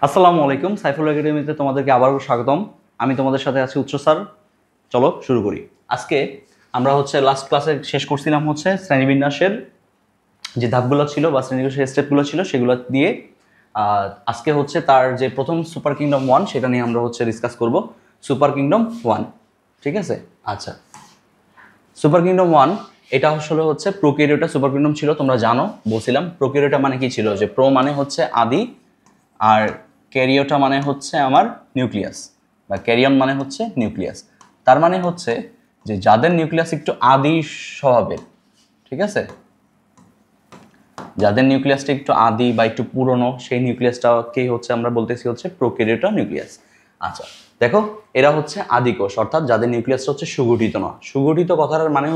আসসালামু আলাইকুম, সাইফুল একাডেমিতে তোমাদেরকে আবারও স্বাগতম। আমি তোমাদের সাথে আছি উৎস স্যার। চলো শুরু করি। আজকে আমরা লাস্ট ক্লাসে শেষ করছিলাম শ্রেণীবিন্যাসের যে ধাপগুলো ছিল বা শ্রেণীবিন্যাসের স্টেপগুলো ছিল সেগুলো দিয়ে। আজকে তার যে প্রথম সুপার কিংডম 1 সেটা নিয়ে আমরা ডিসকাস করব। সুপার কিংডম 1, ঠিক আছে? আচ্ছা, সুপার কিংডম 1 এটা প্রোক্যারিওটা সুপার কিংডম ছিল, তোমরা জানো। বলছিলাম প্রোক্যারিওটা মানে কি ছিল, যে প্রো মানে আদি, আর ক্যারিওটা মানে আমার নিউক্লিয়াস, বা ক্যারিয়ন মানে নিউক্লিয়াস। তার মানে যে যাদের নিউক্লিয়াস একটু আদি স্বভাবের, ঠিক আছে, যাদের নিউক্লিয়াসটা একটু আদি বা একটু পুরনো, সেই নিউক্লিয়াসটাকেই আমরা বলতেছি প্রোক্যারিওটা নিউক্লিয়াস। আচ্ছা দেখো, এরা আদি কোষ, অর্থাৎ যাদের নিউক্লিয়াসটা সুগঠিত না। সুগঠিত কথার মানে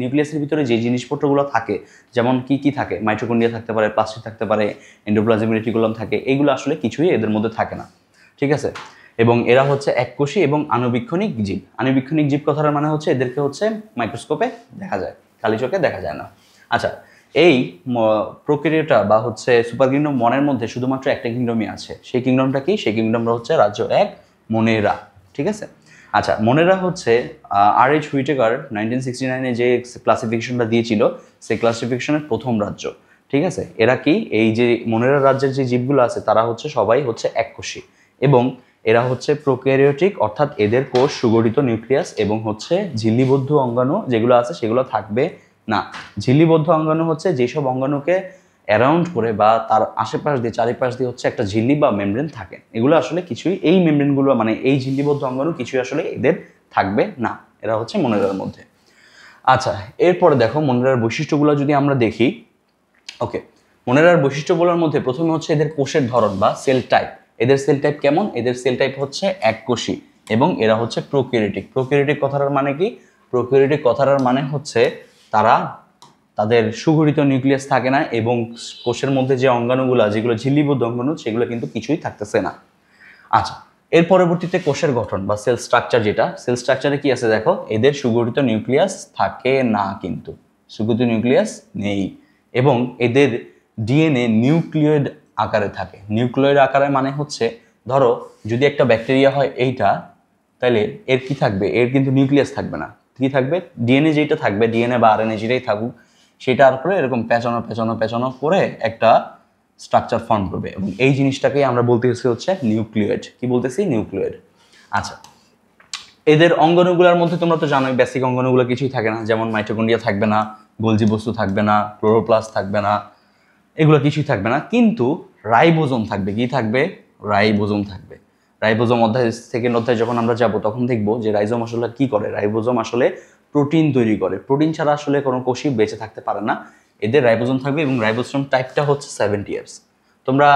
নিউক্লিয়াসের ভিতরে যে জিনিসপত্রগুলো থাকে, যেমন কি কি থাকে, মাইটোকন্ড্রিয়া থাকতে পারে, প্লাস্টিড থাকতে পারে, এন্ডোপ্লাজমিক রেটিকুলাম থাকে, এইগুলো আসলে কিছুই এদের মধ্যে থাকে না, ঠিক আছে? এবং এরা এককোষী এবং আণুবীক্ষণিক জীব। আণুবীক্ষণিক জীব কথার মানে এদেরকে মাইক্রোস্কোপে দেখা যায়, খালি চোখে দেখা যায় না। আচ্ছা, এই প্রক্রিয়াটা বা সুপার কিংডম 1 এর মধ্যে শুধুমাত্র একটা কিংডমই আছে। সেই কিংডমটা কি? সেই কিংডমটা রাজ্য 1 মোনেরা, ঠিক আছে? আচ্ছা, মোনেরা আর.এইচ. হুইটেকার 1969-এ যে ক্লাসিফিকেশনটা দিয়েছিল, সেই ক্লাসিফিকেশনের প্রথম রাজ্য, ঠিক আছে? এরা কি, এই যে মোনেরা রাজ্যের যে জীবগুলো আছে তারা সবাই এককোষী, এবং এরা প্রোক্যারিওটিক, অর্থাৎ এদের কোষ সুগঠিত নিউক্লিয়াস এবং ঝিল্লিবদ্ধ অঙ্গাণু যেগুলো আছে সেগুলো থাকবে না। ঝিল্লিবদ্ধ অঙ্গাণু যেসব অঙ্গাণুকে অ্যারাউন্ড করে বা তার আশেপাশ দিয়ে, চারিপাশ দিয়ে একটা ঝিল্লি বা মেমব্রেন থাকে, এগুলো আসলে কিছুই, এই মেমব্রেনগুলো মানে এই ঝিল্লিবদ্ধ অঙ্গাণু কিছুই আসলে এদের থাকবে না। এরা মোনেরার মধ্যে। আচ্ছা, এরপরে দেখো মোনেরার বৈশিষ্ট্যগুলো যদি আমরা দেখি। ওকে, মোনেরার বৈশিষ্ট্যগুলোর মধ্যে প্রথমে এদের কোষের ধরন বা সেল টাইপ। এদের সেল টাইপ কেমন? এদের সেল টাইপ এককোষী, এবং এরা প্রোক্যারিওটিক। প্রোক্যারিওটিক কথাটার মানে কি? প্রোক্যারিওটিক কথাটার মানে তারা, তাদের সুগঠিত নিউক্লিয়াস থাকে না, এবং কোষের মধ্যে যে অঙ্গাণুগুলো, যেগুলো ঝিল্লিবদ্ধ অঙ্গাণু, সেগুলো কিন্তু কিছুই থাকতেছে না। আচ্ছা, এর পরবর্তীতে কোষের গঠন বা সেল স্ট্রাকচার, যেটা সেল স্ট্রাকচারে কি আছে দেখো, এদের সুগঠিত নিউক্লিয়াস থাকে না, কিন্তু সুগঠিত নিউক্লিয়াস নেই, এবং এদের ডিএনএ নিউক্লিয়েড আকারে থাকে। নিউক্লিয়েড আকারে মানে ধরো যদি একটা ব্যাকটেরিয়া হয় এইটা, তাহলে এর কি থাকবে? এর কিন্তু নিউক্লিয়াস থাকবে না। কি থাকবে? ডিএনএ যেটা থাকবে, ডিএনএ বা আরএনএ যেটাই থাকুক, সেটার উপরে এরকম পেঁচানো পেঁচানো পেঁচানো করে একটা স্ট্রাকচার ফর্ম করবে, এবং এই জিনিসটাকেই আমরা বলতেছি নিউক্লিয়েড। কি বলতেছি? নিউক্লিয়েড। আচ্ছা, এদের অঙ্গাণুগুলোর মধ্যে তোমরা তো জানোই, বেসিক অঙ্গাণুগুলো কিছুই থাকে না, যেমন মাইটোকন্ড্রিয়া থাকবে না, গোলজি বস্তু থাকবে না, ক্লোরোপ্লাস্ট থাকবে না, এগুলো কিছুই থাকবে না, কিন্তু রাইবোজোম থাকবে। কি থাকবে? রাইবোজোম থাকবে। রাইবোজোম অধ্যায়, সেকেন্ড অধ্যায় যখন আমরা যাব তখন দেখব যে রাইজোম আসলে কি করে। রাইবোজোম আসলে প্রোটিন তৈরি করে। প্রোটিন ছাড়া আসলে কোনো কোষই বেঁচে থাকতে পারে না। এদের রাইবোজোম থাকবে, এবং রাইবোজোম টাইপটা 70 তোমরা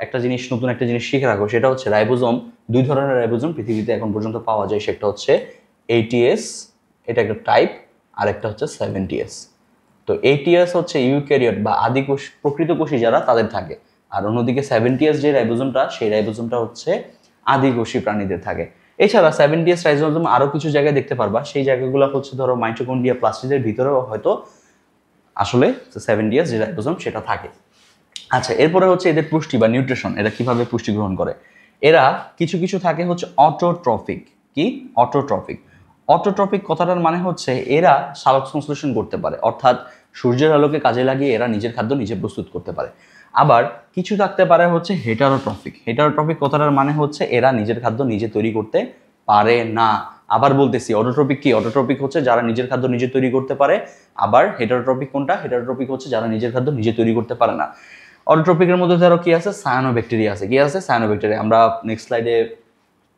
একটা জিনিস, নতুন একটা জিনিস শিখে রাখো, সেটা রাইবোজোম। দুই ধরনের রাইবোজোম পৃথিবীতে এখন পর্যন্ত পাওয়া যায়, সেটা 80S, এটা একটা টাইপ, আর একটা 70S। তো 80S ইউক্যারিওট বা আদি কোষ, প্রকৃত কোষী যারা, তাদের থাকে। আর অন্যদিকে 70S যে রাইবোজোমটা, সেই রাইবোজোমটা আদি কোষী প্রাণীদের থাকে। এছাড়া 70S রাইবোজোম আরো কিছু জায়গায় দেখতে পারবা। সেই জায়গাগুলো ধরো মাইটোকন্ড্রিয়া, প্লাস্টিডের ভিতরেও হয়তো আসলে 70S যে রাইবোজোম সেটা থাকে। আচ্ছা, এরপরে এদের পুষ্টি বা নিউট্রিশন, এরা কিভাবে পুষ্টি গ্রহণ করে। এরা কিছু কিছু থাকে অটোট্রফিক। কি? অটোট্রফিক। অটোট্রফিক কথাটার মানে এরা সালোক সংশ্লেষণ করতে পারে, অর্থাৎ সূর্যের আলোকে কাজে লাগিয়ে এরা নিজের খাদ্য নিজে প্রস্তুত করতে পারে। আবার কিছু থাকতে পারে হেটারোট্রফিক। হেটারোট্রফিক কথাটার মানে এরা নিজের খাদ্য নিজে তৈরি করতে পারে না। আবার বলতেছি, অটোট্রপিক কি? অটোট্রপিক যারা নিজের খাদ্য নিজে তৈরি করতে পারে। আবার হেটারোট্রপিক কোনটা? হেটারোট্রপিক যারা নিজের খাদ্য নিজে তৈরি করতে পারে না। অটোট্রপিকের মধ্যে ধরো কি আছে? সায়ানোব্যাকটেরিয়া আছে। কি আছে? সায়ানোব্যাকটেরিয়া। আমরা নেক্সট স্লাইডে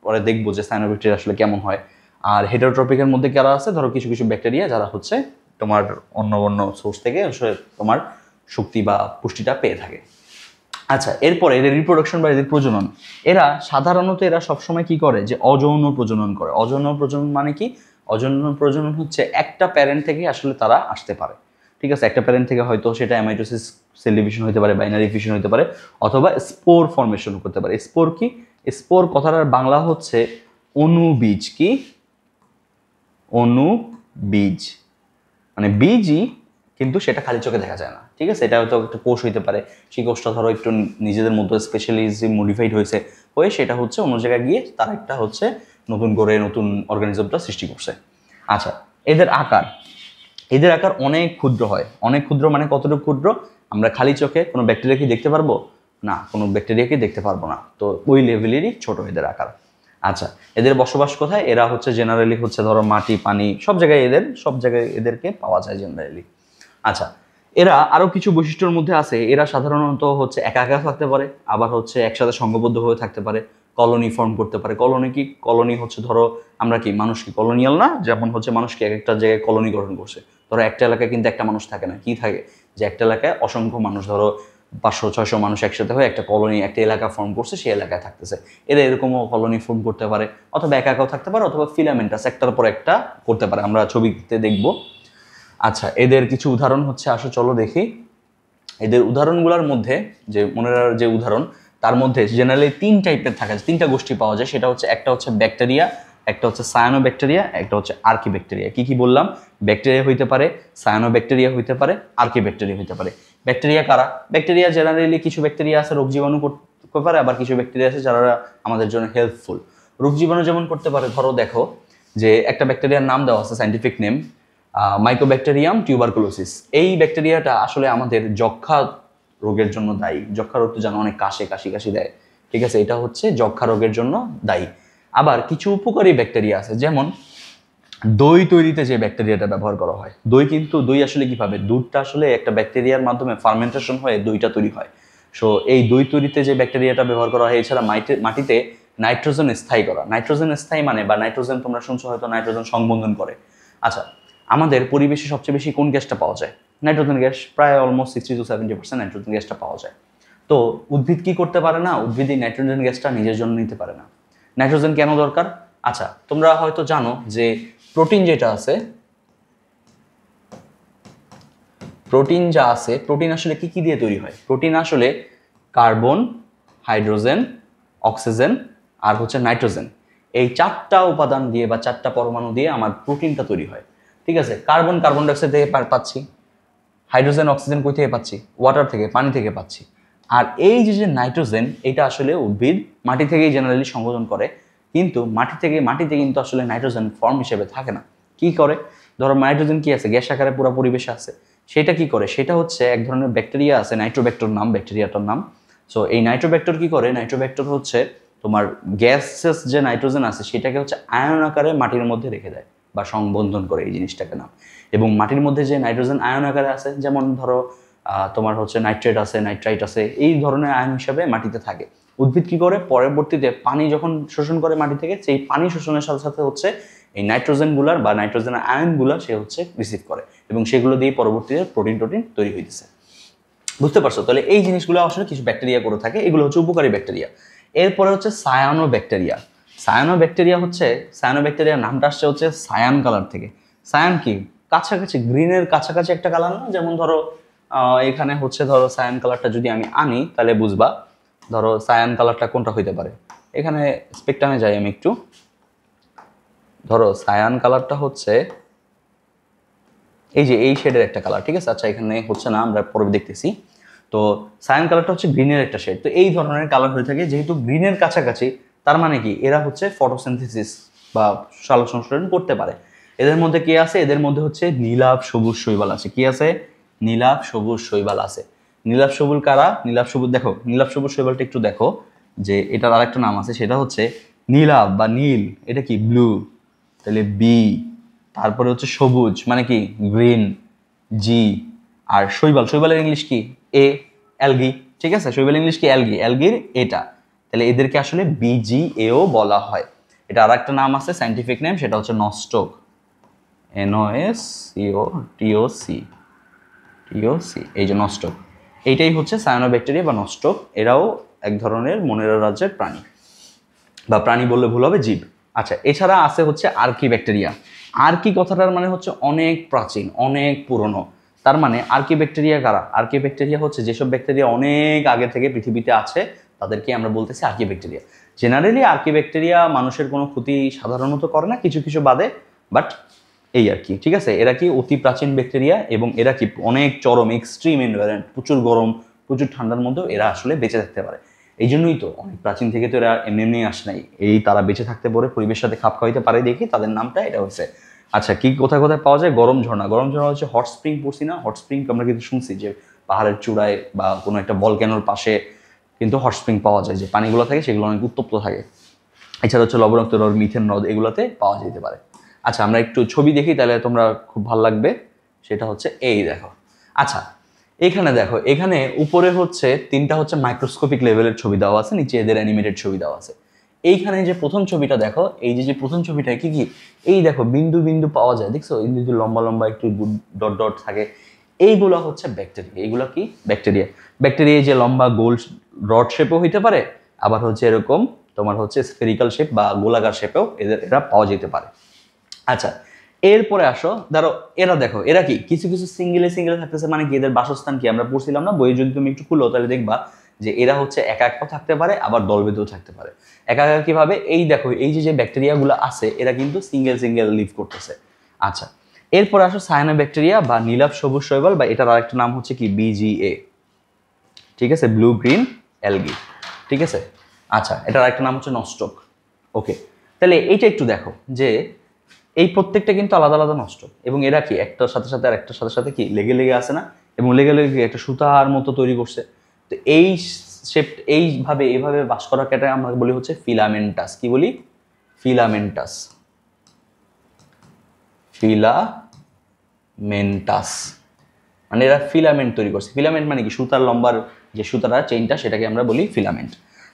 পরে দেখবো যে সায়ানোব্যাকটেরিয়া আসলে কেমন হয়। আর হেটারোট্রপিকের মধ্যে কারা আছে? ধরো কিছু কিছু ব্যাকটেরিয়া যারা তোমার অন্য অন্য সোর্স থেকে তোমার শক্তি বা পুষ্টিটা পেয়ে থাকে। আচ্ছা, এরপরে এদের রিপ্রোডাকশন বা এদের প্রজনন। এরা সাধারণত সবসময় কি করে? যে অযৌন প্রজনন করে। অযৌন প্রজনন মানে কি? অযৌন প্রজনন একটা প্যারেন্ট থেকে আসলে তারা আসতে পারে, ঠিক আছে? একটা প্যারেন্ট থেকে হয়তো সেটা অ্যামাইটোসিস সেল ডিভিশন হতে পারে, বাইনারি ফিশন হতে পারে, অথবা স্পোর ফর্মেশন করতে পারে। স্পোর কি? স্পোর কথাটার বাংলা অনুবীজ। কি? অনুবীজ মানে বীজই কিন্তু সেটা খালি চোখে দেখা যায় না, ঠিক আছে? এটা হয়তো একটা কোষ হইতে পারে, সেই কোষটা ধরো একটু নিজেদের মধ্যে স্পেশালিজি মডিফাইড হয়েছে, হয়ে সেটা হচ্ছে অন্য জায়গায় গিয়ে তার একটা হচ্ছে নতুন করে নতুন অর্গানিজমটা সৃষ্টি করছে। আচ্ছা, এদের আকার অনেক ক্ষুদ্র হয়। অনেক ক্ষুদ্র মানে কতটুকু ক্ষুদ্র? আমরা খালি চোখে কোনো ব্যাকটেরিয়াকে দেখতে পারবো না, কোনো ব্যাকটেরিয়াকে দেখতে পারবো না, তো ওই লেভেলেরই ছোট এদের আকার। আচ্ছা, এদের বসবাস কোথায়? এরা হচ্ছে জেনারেলি হচ্ছে ধরো মাটি, পানি, সব জায়গায় এদেরকে পাওয়া যায় জেনারেলি। আচ্ছা, এরা আরো কিছু বৈশিষ্ট্যের মধ্যে আছে। এরা সাধারণত হচ্ছে একা একা থাকতে পারে, আবার হচ্ছে একসাথে সংঘবদ্ধ হয়ে থাকতে পারে, কলোনি ফর্ম করতে পারে। কলোনি হচ্ছে ধরো আমরা কি মানুষ কি কলোনিয়াল না? যেমন হচ্ছে মানুষ কি এক একটা জায়গায় কলোনি গঠন করছে। ধরো একটা এলাকায় কিন্তু একটা মানুষ থাকে না, কি থাকে? যে একটা এলাকায় অসংখ্য মানুষ, ধরো 500-600 মানুষ একসাথে হয়ে একটা কলোনি, একটা এলাকা ফর্ম করছে, সেই এলাকায় থাকতেছে। এরা এরকমও কলোনি ফর্ম করতে পারে, অথবা একা একাও থাকতে পারে, অথবা ফিলামেন্টাস একটার পর একটা করতে পারে, আমরা ছবিতে দেখবো। আচ্ছা, এদের কিছু উদাহরণ হচ্ছে, আসো চলো দেখি। এদের উদাহরণগুলোর মধ্যে যে মনের যে উদাহরণ, তার মধ্যে জেনারেলি 3 টাইপের থাকে, 3টা গোষ্ঠী পাওয়া যায়। সেটা হচ্ছে একটা হচ্ছে ব্যাকটেরিয়া, একটা হচ্ছে সায়ানোব্যাকটেরিয়া, একটা হচ্ছে আর্কিব্যাকটেরিয়া। কি কি বললাম? ব্যাকটেরিয়া হইতে পারে, সায়ানোব্যাকটেরিয়া হইতে পারে, আর্কিব্যাকটেরিয়া হইতে পারে। ব্যাকটেরিয়া কারা? ব্যাকটেরিয়া জেনারেলি কিছু ব্যাকটেরিয়া আছে রোগ জীবাণু করতে পারে, আবার কিছু ব্যাকটেরিয়া আছে যারা আমাদের জন্য হেল্পফুল। রোগ জীবাণু যেমন করতে পারে, ধরো দেখো যে একটা ব্যাকটেরিয়ার নাম দেওয়া আছে, সাইন্টিফিক নেম মাইকোব্যাকটেরিয়াম টিউবারকুলোসিস। এই ব্যাকটেরিয়াটা আসলে আমাদের যক্ষা রোগের জন্য দায়ী। যক্ষা রোগ তো জানো, অনেক কাশি দেয়, ঠিক আছে? এটা হচ্ছে যক্ষা রোগের জন্য দায়ী। আবার কিছু উপকারী ব্যাকটেরিয়া আছে, যেমন দই তৈরিতে যে ব্যাকটেরিয়াটা ব্যবহার করা হয়। দই আসলে কিভাবে? দুধটা আসলে একটা ব্যাকটেরিয়ার মাধ্যমে ফার্মেন্টেশন হয়ে দইটা তৈরি হয়। সো এই দই তৈরিতে যে ব্যাকটেরিয়াটা ব্যবহার করা হয়। এছাড়া মাটিতে নাইট্রোজেন স্থায়ী করা। নাইট্রোজেন স্থায়ী মানে, বা নাইট্রোজেন তোমরা শুনছো হয়তো, নাইট্রোজেন সংবন্ধন করে। আচ্ছা, আমাদের পরিবেশে সবচেয়ে বেশি কোন গ্যাসটা পাওয়া যায়? Nitrogen gas. প্রায় অলমোস্ট 60-70% নাইট্রোজেন গ্যাসটা পাওয়া যায়। তো উদ্ভিদ কি করতে পারে না? উদ্ভিদ এই নাইট্রোজেন গ্যাসটা নিজের জন্য নিতে পারে না। নাইট্রোজেন কেন দরকার? আচ্ছা, তোমরা হয়তো জানো যে প্রোটিন যেটা আছে, প্রোটিন আসলে কি কি দিয়ে তৈরি হয়? প্রোটিন আসলে কার্বন, হাইড্রোজেন, অক্সিজেন আর হচ্ছে নাইট্রোজেন, এই 4টা উপাদান দিয়ে বা 4টা পরমাণু দিয়ে আমার প্রোটিনটা তৈরি হয়, ঠিক আছে? কার্বন ডাইঅক্সাইড থেকে পাচ্ছি, হাইড্রোজেন অক্সিজেন কই থেকে পাচ্ছি? ওয়াটার থেকে, পানি থেকে পাচ্ছি। আর এই যে নাইট্রোজেন, এটা আসলে উদ্ভিদ মাটি থেকেই জেনারেলি সংযোজন করে, কিন্তু মাটিতে কিন্তু আসলে নাইট্রোজেন ফর্ম হিসেবে থাকে না। কি করে? ধরো নাইট্রোজেন কি আছে? গ্যাস আকারে পুরো পরিবেশে আছে। সেটা কি করে? সেটা হচ্ছে এক ধরনের ব্যাকটেরিয়া আছে, নাইট্রোব্যাক্টর নাম ব্যাকটেরিয়াটার নাম। সো এই নাইট্রোব্যাক্টর কি করে? নাইট্রোব্যাক্টর হচ্ছে তোমার গ্যাসেস যে নাইট্রোজেন আছে সেটাকে হচ্ছে আয়ন আকারে মাটির মধ্যে রেখে দেয় বা সংবন্ধন করে, এই জিনিসটাকে নাম। এবং মাটির মধ্যে যে নাইট্রোজেন আয়ন আকারে আছে, যেমন ধরো তোমার হচ্ছে নাইট্রেট আছে, নাইট্রাইট আছে, এই ধরনের আয়ন হিসাবে মাটিতে থাকে। উদ্ভিদ কি করে? পরবর্তীতে পানি যখন শোষণ করে মাটি থেকে, সেই পানি শোষণের সাথে সাথে হচ্ছে এই নাইট্রোজেনগুলার বা নাইট্রোজেনের আয়নগুলা সে হচ্ছে রিসিভ করে, এবং সেগুলো দিয়ে পরবর্তীতে প্রোটিন তৈরি হইতেছে। বুঝতে পারছো? তাহলে এই জিনিসগুলো আসলে কিছু ব্যাকটেরিয়া করে থাকে, এগুলো হচ্ছে উপকারী ব্যাকটেরিয়া। এরপরে হচ্ছে সায়ানোব্যাকটেরিয়া। সায়ানোব্যাকটেরিয়ার নামটা আসছে হচ্ছে সায়ান কালার থেকে। সায়ান কি? কাছাকাছি, গ্রিনের কাছাকাছি একটা কালার না? যেমন ধরো এখানে হচ্ছে ধরো সায়ান কালারটা যদি আমি আনি তাহলে বুঝবা। ধরো সায়ান কালারটা কোনটা হইতে পারে? এখানে স্পেকট্রামে যাই আমি একটু। ধরো সায়ান কালারটা হচ্ছে এই যে এই শেডের একটা কালার, ঠিক আছে? আচ্ছা, এখানে হচ্ছে না, আমরা পরে দেখতেছি। তো সায়ান কালারটা হচ্ছে গ্রিনের একটা শেড। তো এই ধরনের কালার হয়ে থাকে, যেহেতু গ্রিনের কাছাকাছি, তার মানে কি এরা হচ্ছে ফটোসিনথেসিস বা সালোক সংশ্লেষণ করতে পারে। এদের মধ্যে কি আছে? এদের মধ্যে হচ্ছে নীলাভ সবুজ শৈবাল আছে। কি আছে? নীলাভ সবুজ শৈবাল আছে। নীলাভ সবুজ কারা? নীলাভ সবুজ, দেখো নীলাভ সবুজ শৈবালটা একটু দেখো, যে এটার আরেকটা নাম আছে, সেটা হচ্ছে নীলাভ বা নীল, এটা কি ব্লু, তাহলে বি, তারপরে হচ্ছে সবুজ মানে কি গ্রিন, জি, আর শৈবালের ইংলিশ কি? এ, অ্যালগি, ঠিক আছে? শৈবাল ইংলিশ কি? অ্যালগির এটা। তাহলে এদেরকে আসলে বিজিএও বলা হয়। এটা আর একটা নাম আছে, সাইন্টিফিক নেম, সেটা হচ্ছে নস্টক, NOSCOTOC, এই যে নস্টক, এইটাই হচ্ছে সায়ানোব্যাকটেরিয়া বা নস্টক। এরাও এক ধরনের মনেরা রাজ্যের প্রাণী, বা প্রাণী বললে ভুল হবে, জীব। আচ্ছা, এছাড়া আছে হচ্ছে আর্কিব্যাকটেরিয়া। আর্কি কথাটার মানে হচ্ছে অনেক প্রাচীন, অনেক পুরনো। তার মানে আর্কিব্যাকটেরিয়া কারা? আর্কিব্যাকটেরিয়া হচ্ছে যেসব ব্যাকটেরিয়া অনেক আগে থেকে পৃথিবীতে আছে, তাদেরকে আমরা বলতেছি আর্কিব্যাকটেরিয়া। জেনারেলি আর্কিব্যাকটেরিয়া মানুষের কোনো ক্ষতি সাধারণত করে না, কিছু কিছু বাদে, বাট এই আর কি, ঠিক আছে। এরা কি অতি প্রাচীন ব্যাকটেরিয়া এবং এরা কি অনেক চরম এক্সট্রিম এনভায়রনমেন্ট, প্রচুর গরম প্রচুর ঠান্ডার মধ্যেও এরা আসলে বেঁচে থাকতে পারে। এই জন্যই তো অনেক প্রাচীন থেকে তো এরা এমনি এমনি আসে নাই, এই তারা বেঁচে থাকতে পারে, পরিবেশের সাথে খাপ খাওয়াইতে পারে দেখি তাদের নামটা এটা হয়েছে। আচ্ছা, কি কোথায় কোথায় পাওয়া যায়? গরম ঝর্ণা। গরম ঝর্ণা হচ্ছে হট স্প্রিং, পড়ছি না হট স্প্রিং? আমরা কিন্তু শুনছি যে পাহাড়ের চূড়ায় বা কোনো একটা ভলক্যানোর পাশে কিন্তু হট স্প্রিং পাওয়া যায়, যে পানিগুলো থাকে সেগুলো অনেক উত্তপ্ত থাকে। এছাড়া হচ্ছে লবণাক্ত হ্রদ, মিথেন হ্রদ, এগুলোতে পাওয়া যেতে পারে। আচ্ছা, আমরা একটু ছবি দেখি তাহলে তোমরা খুব ভালো লাগবে। সেটা হচ্ছে এই দেখো। আচ্ছা, এখানে দেখো, এখানে উপরে হচ্ছে তিনটা হচ্ছে মাইক্রোস্কোপিক লেভেলের ছবি দেওয়া আছে, নিচে এদের অ্যানিমেটেড ছবি দেওয়া আছে। এইখানে যে প্রথম ছবিটা দেখো, এই যে প্রথম ছবিটা কি কি, এই দেখো বিন্দু বিন্দু পাওয়া যায়, দেখছো? এই বিন্দু লম্বা লম্বা একটু ডট ডট থাকে, এইগুলো হচ্ছে ব্যাকটেরিয়া। এইগুলো কি? ব্যাকটেরিয়া। ব্যাকটেরিয়া যে লম্বা গোল রড শেপও হইতে পারে, আবার হচ্ছে এরকম তোমার হচ্ছে স্ফেরিক্যাল শেপ বা গোলাকার শেপেও এরা পাওয়া যেতে পারে। আচ্ছা, এরপরে আসো, ধরো এরা দেখো, এরা কি কিছু কিছু সিঙ্গেলে সিঙ্গেলে থাকতেছে, মানে কি এদের বাসস্থান কি আমরা পড়ছিলাম না বইয়ে, যদি তুমি একটু খুলো তাহলে দেখবা যে এরা হচ্ছে একা একাও থাকতে পারে, আবার দলবেঁধেও থাকতে পারে। একা একা কিভাবে? এই দেখো, এই যে ব্যাকটেরিয়াগুলো আছে এরা কিন্তু সিঙ্গেল সিঙ্গেল লিভ করতেছে। আচ্ছা, এরপর আসো সায়ানোব্যাকটেরিয়া বা নীলাভ সবুজ শৈবাল, বা এটার আরেকটা নাম হচ্ছে কি BGA, ঠিক আছে, ব্লু গ্রিন অ্যালগি, ঠিক আছে। আচ্ছা, এটার আরেকটা নাম হচ্ছে নস্টক। ওকে, তাহলে এইটা একটু দেখো যে এই প্রত্যেকটা কিন্তু আলাদা আলাদা নষ্ট, এবং এরা কি একটার সাথে সাথে আর একটার সাথে সাথে কি লেগে লেগে আসে না, এবং লেগে লেগে একটা সুতার মতো তৈরি করছে। তো এই শেপ এইভাবে এভাবে বাস করা কেটে আমরা বলি হচ্ছে ফিলামেন্টাস। কি বলি? ফিলামেন্টাস। ফিলামেন্টাস মানে এরা ফিলামেন্ট তৈরি করছে। ফিলামেন্ট মানে কি? সুতার লম্বার যে সুতাটা চেইনটা, সেটাকে আমরা বলি ফিলামেন্ট।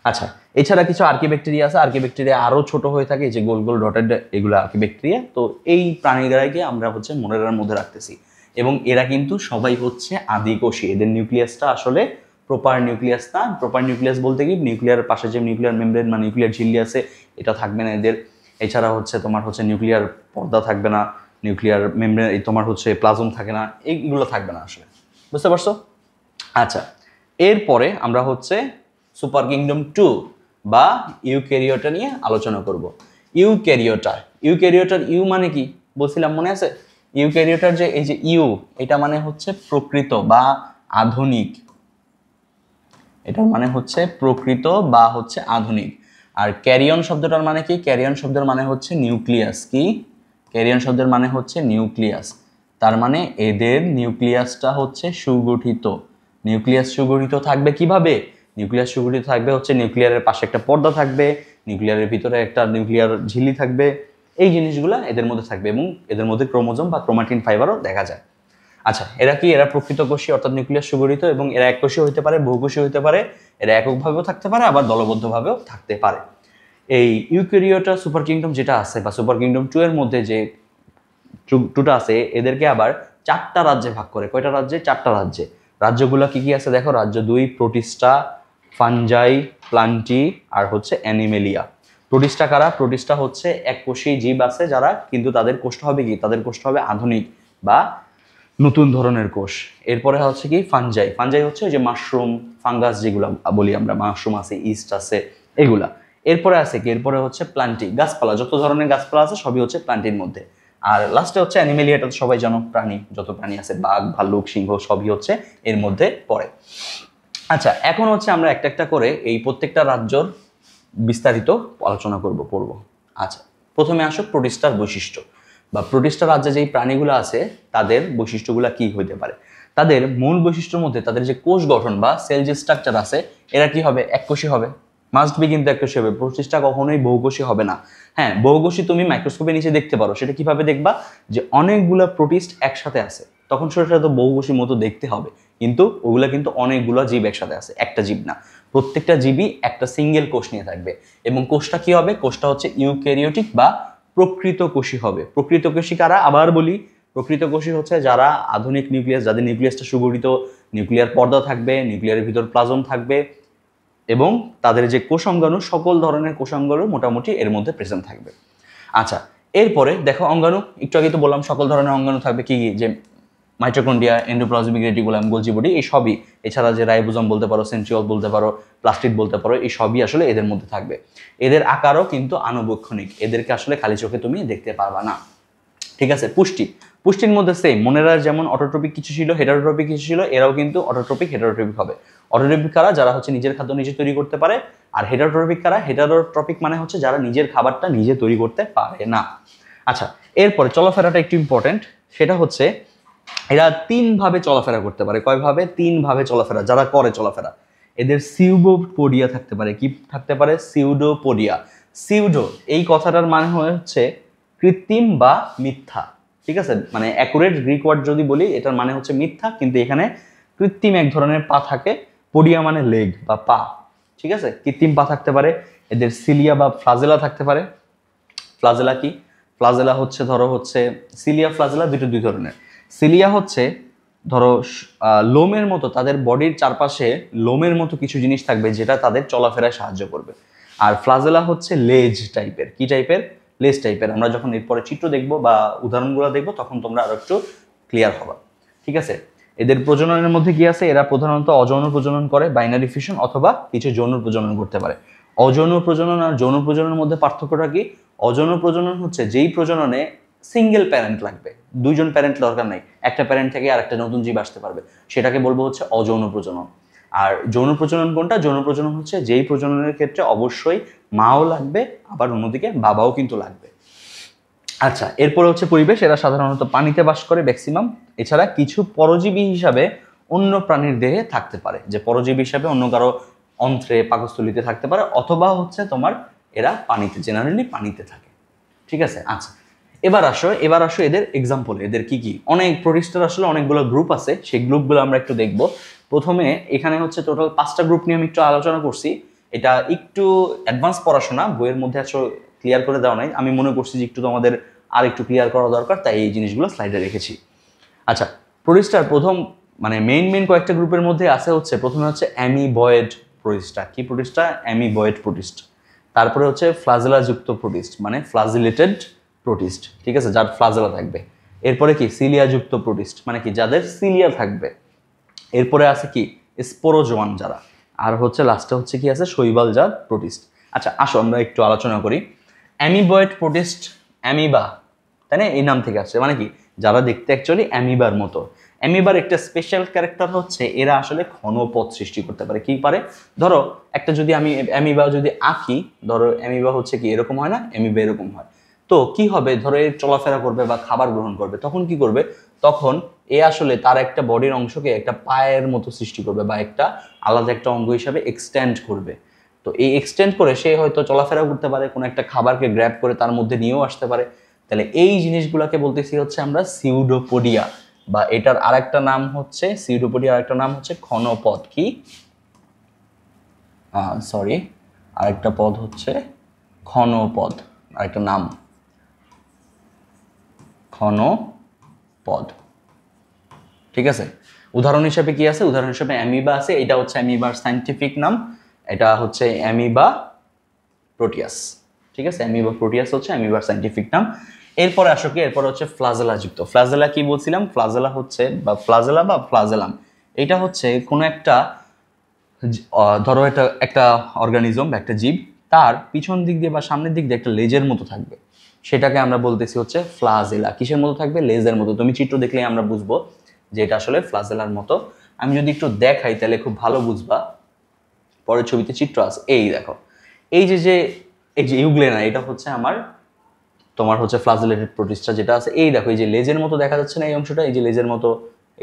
আচ্ছা, এছাড়া কিছু আর্কিব্যাকটেরিয়া আছে। আর্কিব্যাকটেরিয়া আরো ছোট হয়ে থাকে, যে গোল গোল ডটেড, এগুলো আর্কিব্যাকটেরিয়া। তো এই প্রাণীদেরকে আমরা হচ্ছে মোনেরার মধ্যে রাখতেছি, এবং এরা কিন্তু সবাই হচ্ছে আদিকোষী। এদের নিউক্লিয়াসটা আসলে প্রপার নিউক্লিয়াস না। প্রপার নিউক্লিয়াস বলতে কি, নিউক্লিয়ার পাশে যে নিউক্লিয়ার মেমব্রেন বা নিউক্লিয়ার ঝিল্লি আছে এটা থাকবে না এদের। এছাড়া হচ্ছে তোমার হচ্ছে নিউক্লিয়ার পর্দা থাকবে না, নিউক্লিয়ার মেমব্রেন, তোমার হচ্ছে প্লাজম থাকে না, এইগুলো থাকবে না আসলে। বুঝতে পারছো? আচ্ছা, এরপরে আমরা হচ্ছে সুপার কিংডম 2 বা ইউক্যারিওটা নিয়ে আলোচনা করব। ইউক্যারিওটার ইউ মানে কি বলছিলাম, মনে আছে? ইউক্যারিওটার যে এই যে ইউ, এটা মানে হচ্ছে প্রকৃত বা আধুনিক। এটার মানে হচ্ছে প্রকৃত বা হচ্ছে আধুনিক। আর ক্যারিয়ন শব্দটার মানে কি? ক্যারিয়ন শব্দের মানে হচ্ছে নিউক্লিয়াস। কি? ক্যারিয়ন শব্দের মানে হচ্ছে নিউক্লিয়াস। তার মানে এদের নিউক্লিয়াসটা হচ্ছে সুগঠিত। নিউক্লিয়াস সুগঠিত থাকবে কিভাবে? নিউক্লিয়াস সুগঠিত থাকবে হচ্ছে নিউক্লিয়ারের পাশে একটা পর্দা থাকবে, নিউক্লিয়ারের ভিতরে একটা নিউক্লিয়ার ঝিল্লি থাকবে, এই জিনিসগুলো এদের মধ্যে থাকবে, এবং এদের মধ্যে ক্রোমোজোম বা ক্রোমাটিন ফাইবারও দেখা যায়। আচ্ছা, এরা কি? এরা প্রকৃত কোষী অর্থাৎ নিউক্লিয়াস সুগঠিত, এবং এরা এককোষী হতে পারে, বহুকোষী হতে পারে, এরা এককভাবেও থাকতে পারে, আবার দলবদ্ধভাবেও থাকতে পারে। এই ইউক্যারিওটা সুপার কিংডম যেটা আছে বা সুপার কিংডম 2 এর মধ্যে যে টুটা আছে, এদেরকে আবার 4টা রাজ্যে ভাগ করে। কয়টা রাজ্যে? 4টা রাজ্যে। রাজ্যগুলো কি কি আছে দেখো? রাজ্য 2 প্রোটিস্টা, ফানজাই, প্লান্টি আর হচ্ছে অ্যানিমেলিয়া। প্রোটিস্টা কারা? প্রোটিস্টা হচ্ছে এককোষী জীব আছে যারা, কিন্তু তাদের কোষটা হবে কি? তাদের কোষটা হবে আধুনিক বা নতুন ধরনের কোষ। এরপরে হচ্ছে কি? ফানজাই। ফানজাই হচ্ছে ওই যে মাশরুম, ফাঙ্গাস যেগুলো বলি আমরা, মাশরুম আছে, ইস্ট আছে, এগুলা। এরপরে আছে কি? এরপরে হচ্ছে প্লান্টি, গাছপালা, যত ধরনের গাছপালা আছে সবই হচ্ছে প্লান্টির মধ্যে। আর লাস্টে হচ্ছে অ্যানিমেলিয়া, এটা তো সবাই জানো, প্রাণী, যত প্রাণী আছে, বাঘ, ভাল্লুক, সিংহ সবই হচ্ছে এর মধ্যে পড়ে। আচ্ছা, এখন হচ্ছে আমরা একটা একটা করে এই প্রত্যেকটা রাজ্যর বিস্তারিত আলোচনা পড়ব। আচ্ছা, প্রথমে আসো প্রোটিস্টার বৈশিষ্ট্য বা প্রোটিস্টা রাজ্যে যেই প্রাণীগুলো আছে তাদের বৈশিষ্ট্যগুলো কি হতে পারে। তাদের মূল বৈশিষ্ট্যের মধ্যে তাদের যে কোষ গঠন বা সেল যে স্ট্রাকচার আছে, এরা কি হবে? এককোষী হবে, মাস্ট বি, কিন্তু এককোষী হবে। প্রোটিস্টা কখনোই বহুকোষী হবে না। হ্যাঁ, বহুকোষী তুমি মাইক্রোস্কোপের নিচে দেখতে পারো। সেটা কিভাবে দেখবা? যে অনেকগুলো প্রোটিস্ট একসাথে আছে, তখন সেটা তো বহুকোষীর মতো দেখতে হবে, কিন্তু ওগুলা কিন্তু অনেকগুলো জীব একসাথে আছে, একটা জীব না। প্রত্যেকটা জীবই একটা সিঙ্গেল কোষ নিয়ে থাকবে, এবং কোষটা কি হবে? কোষটা হচ্ছে ইউক্যারিওটিক বা প্রকৃত কোষী হবে। প্রকৃত কোষী কারা? আবার বলি, প্রকৃত কোষী হচ্ছে যারা আধুনিক নিউক্লিয়াস, যাদের নিউক্লিয়াসটা সুগঠিত, নিউক্লিয়ার পর্দা থাকবে, নিউক্লিয়ারের ভিতর প্লাজম থাকবে, এবং তাদের যে কোষাঙ্গাণু, সকল ধরনের কোষাঙ্গাণু মোটামুটি এর মধ্যে প্রেজেন্ট থাকবে। আচ্ছা, এরপরে দেখো অঙ্গাণু, একটু আগে তো বললাম সকল ধরনের অঙ্গাণু থাকবে। কি কি? যে mitochondria, endoplasmic reticulum, Golgi body, এই সবই। এছাড়া যে রাইবোজোম বলতে পারো, সেন্ট্রিওল বলতে পারো, প্লাস্টিড বলতে পারো, এই সবই আসলে এদের মধ্যে থাকবে। এদের আকারও কিন্তু আনুবক্ষণিক, এদেরকে আসলে খালি চোখে তুমি দেখতে পারবা না, ঠিক আছে। পুষ্টির মধ্যে সেম, মনেরা যেমন অটোট্রপিক কিছু ছিল, হেটারোট্রপিক কিছু ছিল, এরাও কিন্তু অটোট্রপিক হেটারোট্রপিক হবে। অটোট্রপিক কারা? যারা হচ্ছে নিজের খাদ্য নিজে তৈরি করতে পারে। আর হেটারোট্রপিক কারা? হেটারোট্রপিক মানে হচ্ছে যারা নিজের খাবারটা নিজে তৈরি করতে পারে না। আচ্ছা, এরপরে চলাফেরাটা একটু ইম্পর্টেন্ট, সেটা হচ্ছে এরা 3 ভাবে চলাফেরা করতে পারে। কয়ভাবে? 3 ভাবে চলাফেরা যারা করে চলাফেরা, এদের সিউডোপোডিয়া থাকতে পারে। কি থাকতে পারে? সিউডোপোডিয়া। সিউডো এই কথাটার মানে হচ্ছে কৃত্রিম বা মিথ্যা, ঠিক আছে। মানে অ্যাকুরেট গ্রিক ওয়ার্ড যদি বলি, এটার মানে হচ্ছে মিথ্যা, কিন্তু এখানে কৃত্রিম এক ধরনের পা থাকে। পোডিয়া মানে লেগ বা পা, ঠিক আছে। কৃত্রিম পা থাকতে পারে। এদের সিলিয়া বা ফ্লাজেলা থাকতে পারে। ফ্লাজেলা কি? ফ্লাজেলা হচ্ছে ধরো হচ্ছে সিলিয়া ফ্লাজেলা দুই ধরনের। সিলিয়া হচ্ছে ধরো লোমের মতো, তাদের বডির চারপাশে লোমের মতো কিছু জিনিস থাকবে যেটা তাদের চলাফেরায় সাহায্য করবে। আর ফ্লাজেলা হচ্ছে লেজ টাইপের। কি টাইপের? লেজ টাইপের। আমরা যখন এরপরে চিত্র দেখবো বা উদাহরণগুলো দেখবো তখন তোমরা আরো একটু ক্লিয়ার হবা, ঠিক আছে। এদের প্রজননের মধ্যে কি আছে? এরা প্রধানত অযৌন প্রজনন করে, বাইনারি ফিশন, অথবা কিছু যৌন প্রজনন করতে পারে। অযৌন প্রজনন আর যৌন প্রজননের মধ্যে পার্থক্যটা কি? অযৌন প্রজনন হচ্ছে যেই প্রজননে সিঙ্গেল প্যারেন্ট লাগবে, দুইজন প্যারেন্ট দরকার নাই, একটা প্যারেন্ট থেকে আর একটা নতুন জীব আসতে পারবে, সেটাকে বলবো হচ্ছে অযৌন প্রজনন। আর যৌন প্রজনন কোনটা? যৌন প্রজনন হচ্ছে যেই প্রজননের ক্ষেত্রে অবশ্যই মাও লাগবে, আবার অন্যদিকে বাবাও কিন্তু লাগবে। আচ্ছা, এরপরে হচ্ছে পরিবেশ। এরা সাধারণত পানিতে বাস করে ম্যাক্সিমাম। এছাড়া কিছু পরজীবী হিসাবে অন্য প্রাণীর দেহে থাকতে পারে, যে পরজীবী হিসাবে অন্য কারো অন্ত্রে, পাকস্থলীতে থাকতে পারে, অথবা হচ্ছে তোমার এরা পানিতে, জেনারেলি পানিতে থাকে, ঠিক আছে। আচ্ছা, এবার আসো এদের এক্সাম্পল, এদের কি কি। অনেক প্রোটিস্টার আসলে অনেকগুলো গ্রুপ আছে, সেই গ্রুপগুলো আমরা একটু দেখব। প্রথমে এখানে হচ্ছে টোটাল 5টা গ্রুপ নিয়ে আমি একটু আলোচনা করছি। এটা একটু অ্যাডভান্স পড়াশোনা, বইয়ের মধ্যে আসলে ক্লিয়ার করে দেওয়া নাই। আমি মনে করছি যে একটু তোমাদের আর একটু ক্লিয়ার করা দরকার, তাই এই জিনিসগুলো স্লাইডে রেখেছি। আচ্ছা, প্রোটিস্টার প্রথম মানে মেইন কয়েকটা গ্রুপের মধ্যে আছে হচ্ছে, প্রথমে হচ্ছে অ্যামিবয়েড প্রোটিস্টা। কি প্রোটিস্টা? Amoeboid protist. তারপরে হচ্ছে ফ্লাজেলা যুক্ত প্রোটিস্ট, মানে ফ্লাজিলেটেড প্রোটিস্ট, ঠিক আছে, যার ফ্লাজেলা থাকবে। এরপরে কি? সিলিয়া যুক্ত প্রোটিস্ট, মানে কি যাদের সিলিয়া থাকবে। এরপরে আছে কি? স্পোরোজোয়ান যারা। আর হচ্ছে লাস্টে হচ্ছে কি আছে? শৈবাল জাত প্রোটিস্ট। আচ্ছা, আসো আমরা একটু আলোচনা করি। অ্যামিবয়েড প্রোটিস্ট, অ্যামিবা, তাই না? এই নাম থেকে আসছে, মানে কি যারা দেখতে অ্যাকচুয়ালি অ্যামিবার মতো। অ্যামিবার একটা স্পেশাল ক্যারেক্টার হচ্ছে এরা আসলে ঘনপথ সৃষ্টি করতে পারে। কি পারে? ধরো একটা যদি আমি অ্যামিবা যদি আঁকি, ধরো অ্যামিবা হচ্ছে কি এরকম হয় না, অ্যামিবা এরকম হয়। তো কি হবে? ধরো এর চলাফেরা করবে বা খাবার গ্রহণ করবে, তখন কি করবে? তখন এ আসলে তার একটা বডির অংশকে একটা পায়ের মতো সৃষ্টি করবে, বা একটা আলাদা একটা অঙ্গ হিসাবে এক্সটেন্ড করবে। তো এই এক্সটেন্ড করে সে হয়তো চলাফেরা করতে পারে, কোনো একটা খাবারকে গ্র্যাব করে তার মধ্যে নিয়েও আসতে পারে। তাহলে এই জিনিসগুলোকে বলতেছি হচ্ছে আমরা সিউডোপোডিয়া, বা এটার আরেকটা নাম হচ্ছে সিউডোপোডিয়া, আরেকটা নাম হচ্ছে ক্ষণপদ। কি? সরি, আরেকটা পদ হচ্ছে ক্ষণপদ, আরেকটা নাম ক্ষণপদ, ঠিক আছে। উদাহরণ হিসেবে কি আছে? উদাহরণ হিসেবে অ্যামিবা আছে, এটা হচ্ছে অ্যামিবার সায়েন্টিফিক নাম, এটা হচ্ছে অ্যামিবা প্রোটিয়াস, ঠিক আছে। অ্যামিবা প্রোটিয়াস হচ্ছে অ্যামিবার সায়েন্টিফিক নাম। এরপরে আসো কি? এরপরে হচ্ছে ফ্লাজেলা যুক্ত। ফ্লাজেলা কি বলছিলাম? ফ্লাজেলা হচ্ছে বা ফ্লাজেলা বা ফ্লাজেলাম, এটা হচ্ছে কোনো একটা ধরো এটা একটা অর্গানিজম বা একটা জীব, তার পিছন দিক দিয়ে বা সামনের দিক দিয়ে একটা লেজের মতো থাকবে, সেটাকে আমরা বলতেছি হচ্ছে ফ্লাজেলা। কিসের মতো থাকবে? লেজের মতো। তুমি চিত্র দেখলেই আমরা বুঝবো যে এটা আসলে ফ্লাজেলার মতো। আমি যদি একটু দেখাই তাহলে খুব ভালো বুঝবা। পরের ছবিতে চিত্র আছে, এই দেখো, এই যে এই যে ইউগ্লেনা, এটা হচ্ছে আমার তোমার হচ্ছে ফ্লাজেলেটেড প্রোটিস্টা যেটা আছে। এই দেখো, এই যে লেজের মতো দেখা যাচ্ছে না এই অংশটা, এই যে লেজের মতো,